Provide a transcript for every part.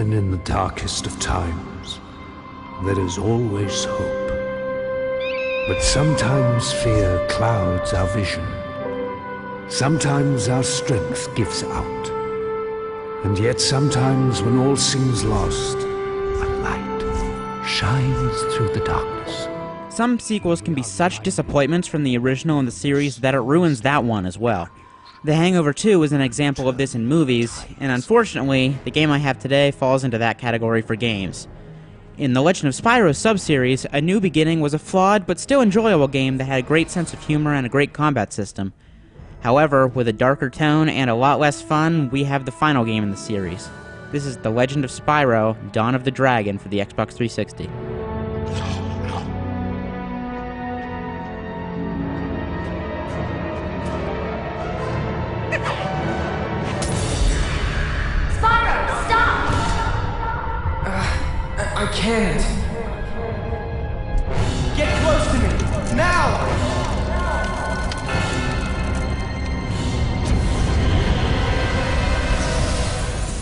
Even in the darkest of times, there is always hope. But sometimes fear clouds our vision. Sometimes our strength gives out. And yet sometimes when all seems lost, a light shines through the darkness. Some sequels can be such disappointments from the original in the series that it ruins that one as well. The Hangover 2 is an example of this in movies, and unfortunately, the game I have today falls into that category for games. In the Legend of Spyro sub-series, A New Beginning was a flawed but still enjoyable game that had a great sense of humor and a great combat system. However, with a darker tone and a lot less fun, we have the final game in the series. This is The Legend of Spyro, Dawn of the Dragon for the Xbox 360. I can't. Get close to me, now!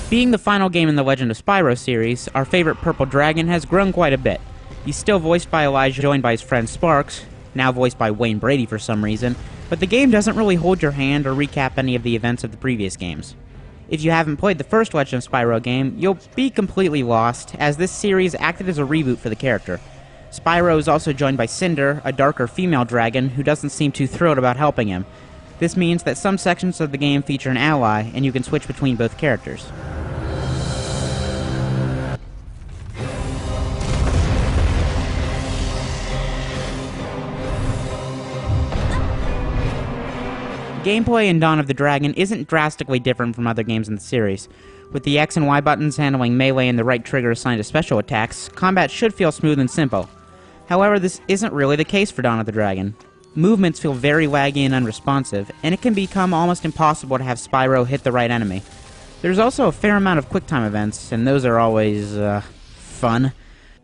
Being the final game in the Legend of Spyro series, our favorite purple dragon has grown quite a bit. He's still voiced by Elijah, joined by his friend Sparks, now voiced by Wayne Brady for some reason, but the game doesn't really hold your hand or recap any of the events of the previous games. If you haven't played the first Legend of Spyro game, you'll be completely lost, as this series acted as a reboot for the character. Spyro is also joined by Cinder, a darker female dragon who doesn't seem too thrilled about helping him. This means that some sections of the game feature an ally, and you can switch between both characters. Gameplay in Dawn of the Dragon isn't drastically different from other games in the series. With the X and Y buttons handling melee and the right trigger assigned to special attacks, combat should feel smooth and simple. However, this isn't really the case for Dawn of the Dragon. Movements feel very laggy and unresponsive, and it can become almost impossible to have Spyro hit the right enemy. There's also a fair amount of QuickTime events, and those are always, fun.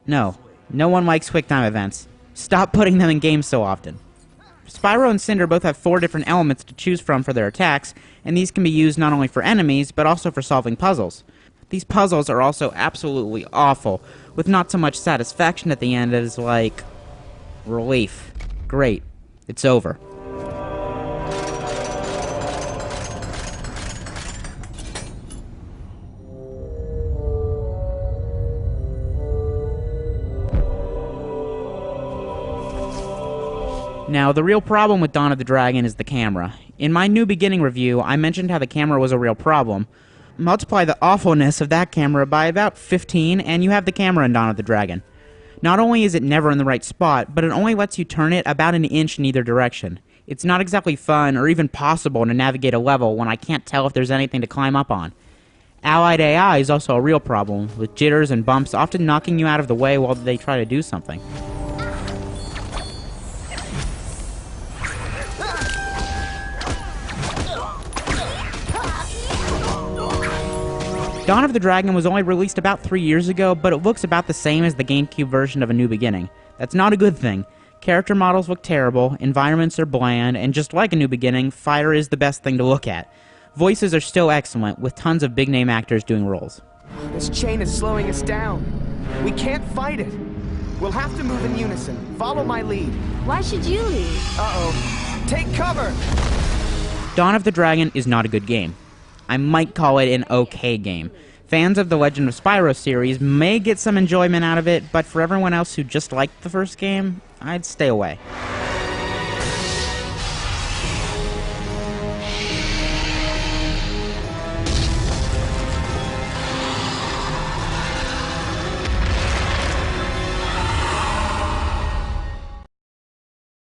No one likes QuickTime events. Stop putting them in games so often. Spyro and Cinder both have 4 different elements to choose from for their attacks, and these can be used not only for enemies, but also for solving puzzles. These puzzles are also absolutely awful, with not so much satisfaction at the end as, like, relief. Great. It's over. Now, the real problem with Dawn of the Dragon is the camera. In my New Beginning review, I mentioned how the camera was a real problem. Multiply the awfulness of that camera by about 15, and you have the camera in Dawn of the Dragon. Not only is it never in the right spot, but it only lets you turn it about an inch in either direction. It's not exactly fun or even possible to navigate a level when I can't tell if there's anything to climb up on. Allied AI is also a real problem, with jitters and bumps often knocking you out of the way while they try to do something. Dawn of the Dragon was only released about 3 years ago, but it looks about the same as the GameCube version of A New Beginning. That's not a good thing. Character models look terrible, environments are bland, and just like A New Beginning, fire is the best thing to look at. Voices are still excellent, with tons of big-name actors doing roles. This chain is slowing us down. We can't fight it. We'll have to move in unison. Follow my lead. Why should you lead? Uh-oh. Take cover! Dawn of the Dragon is not a good game. I might call it an okay game. Fans of the Legend of Spyro series may get some enjoyment out of it, but for everyone else who just liked the first game, I'd stay away.